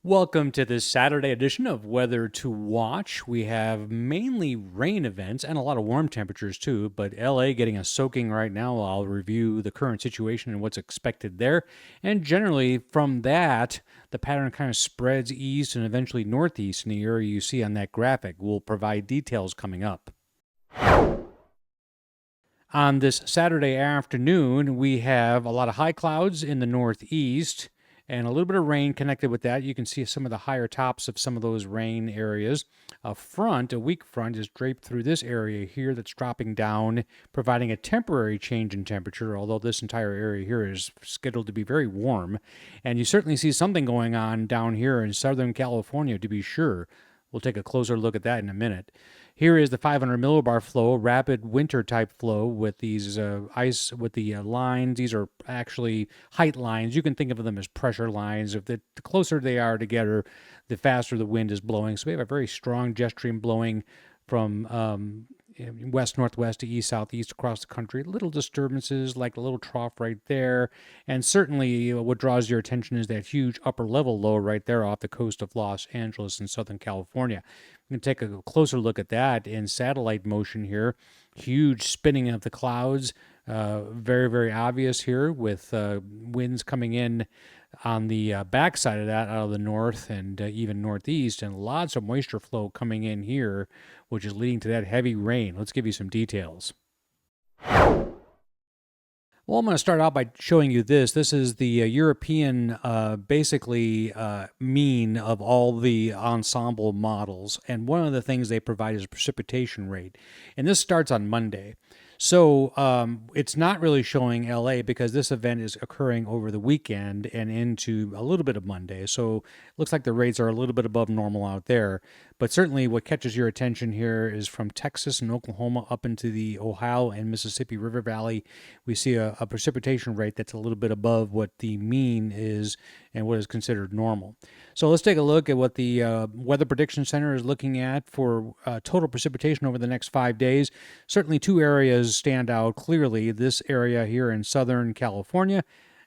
Welcome to this Saturday edition of Weather to Watch. We have mainly rain events and a lot of warm temperatures too, but LA getting a soaking right now. I'll review the current situation and what's expected there. And generally, from that, the pattern kind of spreads east and eventually northeast in the area you see on that graphic. We'll provide details coming up. On this Saturday afternoon, we have a lot of high clouds in the northeast and a little bit of rain connected with that. You can see some of the higher tops of some of those rain areas. A weak front, is draped through this area here that's dropping down, providing a temporary change in temperature, although this entire area here is scheduled to be very warm. And you certainly see something going on down here in Southern California, to be sure. We'll take a closer look at that in a minute. Here is the 500 millibar flow, rapid winter type flow with these ice with the lines. These are actually height lines. You can think of them as pressure lines. If the closer they are together, the faster the wind is blowing. So we have a very strong jet stream blowing from west northwest to east southeast across the country. Little disturbances like a little trough right there, and certainly what draws your attention is that huge upper level low right there off the coast of Los Angeles in Southern California. We can take a closer look at that in satellite motion here. Huge spinning of the clouds, very, very obvious here with winds coming in on the backside of that out of the north and even northeast, and lots of moisture flow coming in here, which is leading to that heavy rain. Let's give you some details. Well, I'm going to start out by showing you this. This is the European, mean of all the ensemble models. And one of the things they provide is precipitation rate. And this starts on Monday. So it's not really showing LA because this event is occurring over the weekend and into a little bit of Monday. So it looks like the rates are a little bit above normal out there. But certainly what catches your attention here is from Texas and Oklahoma up into the Ohio and Mississippi River Valley. We see a precipitation rate that's a little bit above what the mean is and what is considered normal. So let's take a look at what the Weather Prediction Center is looking at for total precipitation over the next 5 days. Certainly two areas stand out clearly. This area here in Southern California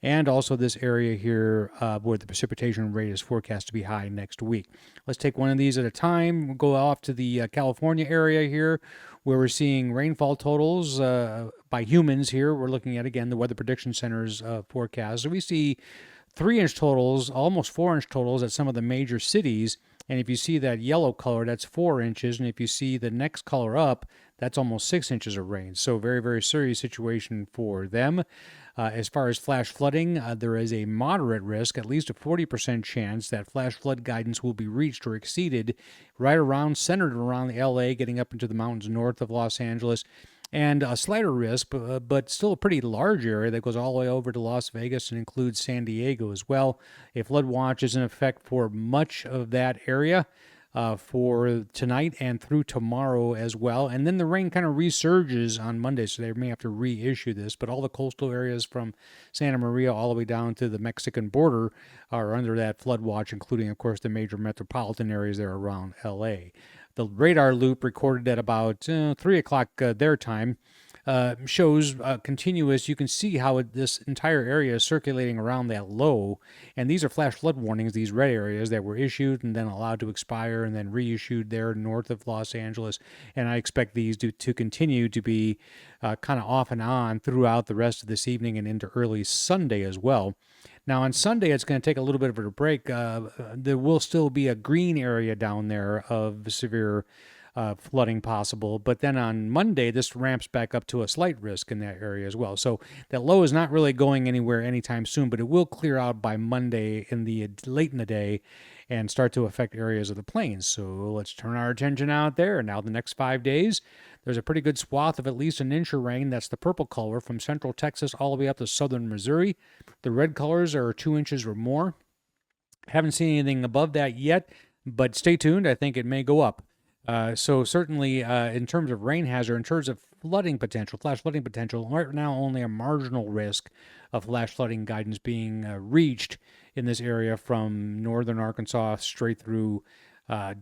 and also this area here where the precipitation rate is forecast to be high next week. Let's take one of these at a time. We'll go off to the California area here where we're seeing rainfall totals by humans here. We're looking at, again, the Weather Prediction Center's forecast. So we see 3-inch totals, almost 4-inch totals at some of the major cities. And if you see that yellow color, that's 4 inches. And if you see the next color up, that's almost 6 inches of rain. So very, very serious situation for them. As far as flash flooding, there is a moderate risk, at least a 40% chance that flash flood guidance will be reached or exceeded centered around LA, getting up into the mountains north of Los Angeles. And a slighter risk, but still a pretty large area that goes all the way over to Las Vegas and includes San Diego as well. A flood watch is in effect for much of that area for tonight and through tomorrow as well. And then the rain kind of resurges on Monday, so they may have to reissue this. But all the coastal areas from Santa Maria all the way down to the Mexican border are under that flood watch, including, of course, the major metropolitan areas there around LA. The radar loop recorded at about 3 o'clock their time shows continuous. You can see how this entire area is circulating around that low. And these are flash flood warnings, these red areas that were issued and then allowed to expire and then reissued there north of Los Angeles. And I expect these to continue to be kind of off and on throughout the rest of this evening and into early Sunday as well. Now, on Sunday, it's going to take a little bit of a break. There will still be a green area down there of severe flooding possible. But then on Monday, this ramps back up to a slight risk in that area as well. So that low is not really going anywhere anytime soon, but it will clear out by Monday late in the day and start to affect areas of the plains. So let's turn our attention out there. Now, the next 5 days, there's a pretty good swath of at least an inch of rain. That's the purple color from central Texas all the way up to southern Missouri. The red colors are 2 inches or more. Haven't seen anything above that yet, but stay tuned. I think it may go up. So certainly in terms of rain hazard, in terms of flooding potential, flash flooding potential, right now only a marginal risk of flash flooding guidance being reached in this area from northern Arkansas straight through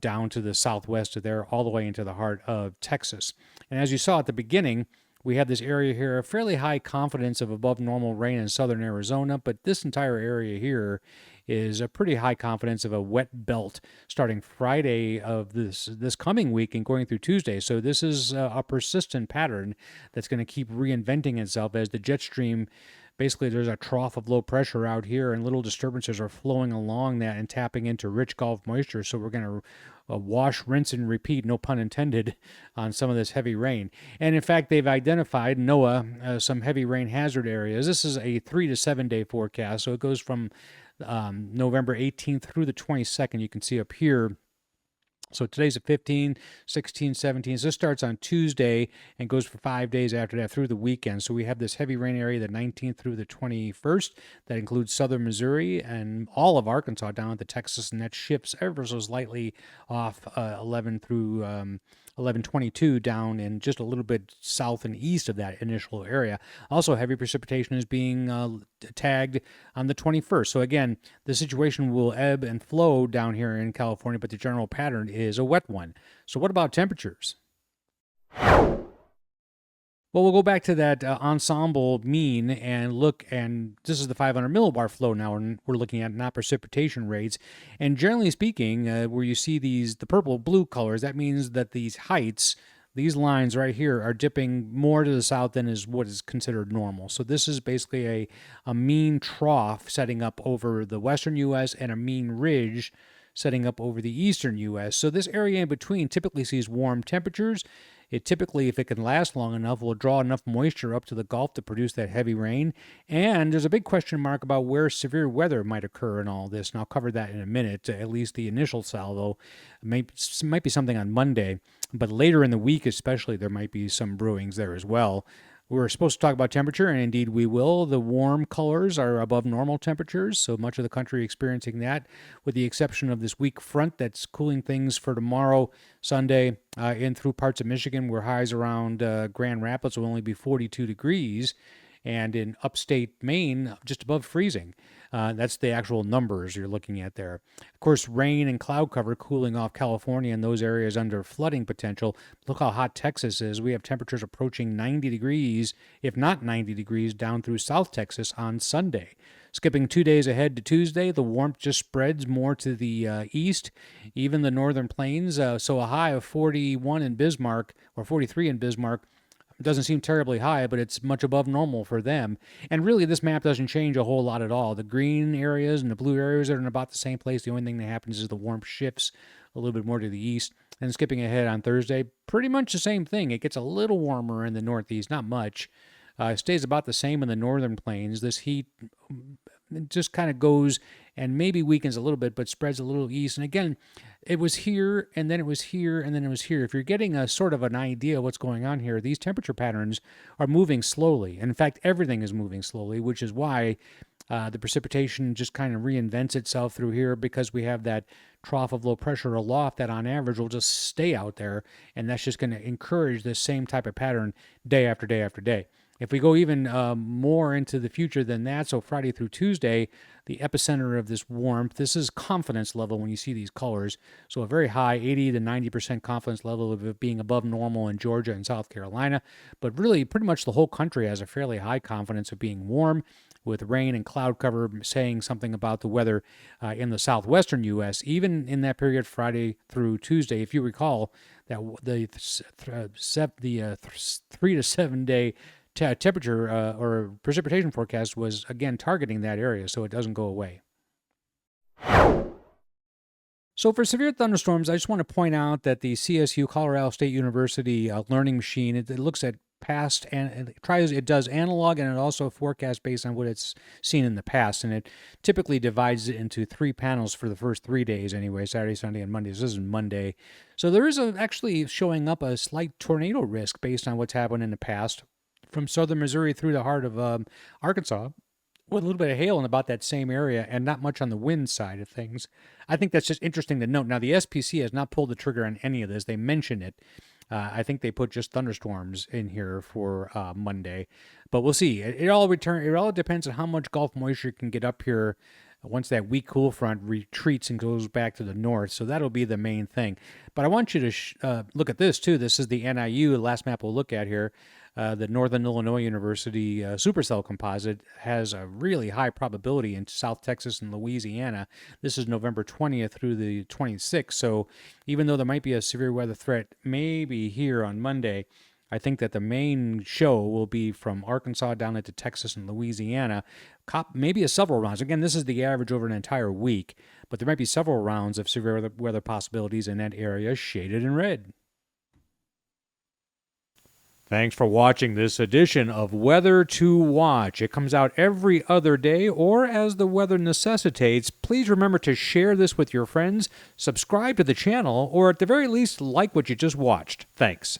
down to the southwest of there, all the way into the heart of Texas. And as you saw at the beginning, we have this area here, a fairly high confidence of above normal rain in southern Arizona, but this entire area here is a pretty high confidence of a wet belt starting Friday of this coming week and going through Tuesday. So this is a persistent pattern that's going to keep reinventing itself as the jet stream. Basically, there's a trough of low pressure out here, and little disturbances are flowing along that and tapping into rich Gulf moisture. So we're going to wash, rinse, and repeat, no pun intended, on some of this heavy rain. And in fact, they've identified, NOAA, some heavy rain hazard areas. This is a 3 to 7 day forecast, so it goes from November 18th through the 22nd. You can see up here. So today's at 15, 16, 17. So this starts on Tuesday and goes for 5 days after that through the weekend. So we have this heavy rain area the 19th through the 21st. That includes southern Missouri and all of Arkansas down to Texas, and that shifts ever so slightly off 11 through 1122 down and just a little bit south and east of that initial area. Also, heavy precipitation is being tagged on the 21st. So again, the situation will ebb and flow down here in California, but the general pattern is a wet one. So what about temperatures? Well, we'll go back to that ensemble mean and look, and this is the 500 millibar flow now, and we're looking at not precipitation rates. And generally speaking, where you see the purple blue colors, that means that these heights, these lines right here, are dipping more to the south than is what is considered normal. So this is basically a mean trough setting up over the western U.S. and a mean ridge setting up over the eastern U.S. So this area in between typically sees warm temperatures. It typically, if it can last long enough, will draw enough moisture up to the Gulf to produce that heavy rain. And there's a big question mark about where severe weather might occur in all this, and I'll cover that in a minute. At least the initial salvo might be something on Monday, but later in the week especially, there might be some brewings there as well. We're supposed to talk about temperature, and indeed we will. The warm colors are above normal temperatures, so much of the country experiencing that, with the exception of this weak front that's cooling things for tomorrow, Sunday, in through parts of Michigan, where highs around Grand Rapids will only be 42 degrees, and in upstate Maine, just above freezing. That's the actual numbers you're looking at there. Of course, rain and cloud cover cooling off California and those areas under flooding potential. Look how hot Texas is. We have temperatures approaching 90 degrees, if not 90 degrees, down through South Texas on Sunday. Skipping 2 days ahead to Tuesday, the warmth just spreads more to the east, even the northern plains. So a high of 41 in Bismarck, or 43 in Bismarck, doesn't seem terribly high, but it's much above normal for them. And really, this map doesn't change a whole lot at all. The green areas and the blue areas are in about the same place. The only thing that happens is the warmth shifts a little bit more to the east. And skipping ahead on Thursday, pretty much the same thing. It gets a little warmer in the northeast, not much. It stays about the same in the northern plains. This heat just kind of goes and maybe weakens a little bit, but spreads a little east. And again, it was here, and then it was here, and then it was here. If you're getting a sort of an idea of what's going on here, these temperature patterns are moving slowly. And in fact, everything is moving slowly, which is why the precipitation just kind of reinvents itself through here, because we have that trough of low pressure aloft that on average will just stay out there, and that's just going to encourage this same type of pattern day after day after day. If we go even more into the future than that, so Friday through Tuesday, the epicenter of this warmth, this is confidence level when you see these colors. So a very high 80 to 90% confidence level of it being above normal in Georgia and South Carolina. But really, pretty much the whole country has a fairly high confidence of being warm, with rain and cloud cover saying something about the weather in the southwestern U.S., even in that period Friday through Tuesday. If you recall, that the 3 to 7 day temperature or precipitation forecast was, again, targeting that area so it doesn't go away. So for severe thunderstorms, I just want to point out that the CSU, Colorado State University learning machine, it looks at past, and it does analog, and it also forecasts based on what it's seen in the past, and it typically divides it into 3 panels for the first 3 days anyway, Saturday, Sunday, and Monday. So this is Monday. So there is actually showing up a slight tornado risk based on what's happened in the past, from southern Missouri through the heart of Arkansas, with a little bit of hail in about that same area and not much on the wind side of things. I think that's just interesting to note. Now, the SPC has not pulled the trigger on any of this. They mention it. I think they put just thunderstorms in here for Monday, but we'll see. It all depends on how much Gulf moisture can get up here once that weak cool front retreats and goes back to the north. So that'll be the main thing. But I want you to look at this too. This is the NIU, the last map we'll look at here. The Northern Illinois University Supercell composite has a really high probability in South Texas and Louisiana. This is November 20th through the 26th. So even though there might be a severe weather threat maybe here on Monday, I think that the main show will be from Arkansas down into Texas and Louisiana. Maybe several rounds. Again, this is the average over an entire week, but there might be several rounds of severe weather possibilities in that area shaded in red. Thanks for watching this edition of Weather to Watch. It comes out every other day, or as the weather necessitates. Please remember to share this with your friends, subscribe to the channel, or at the very least, like what you just watched. Thanks.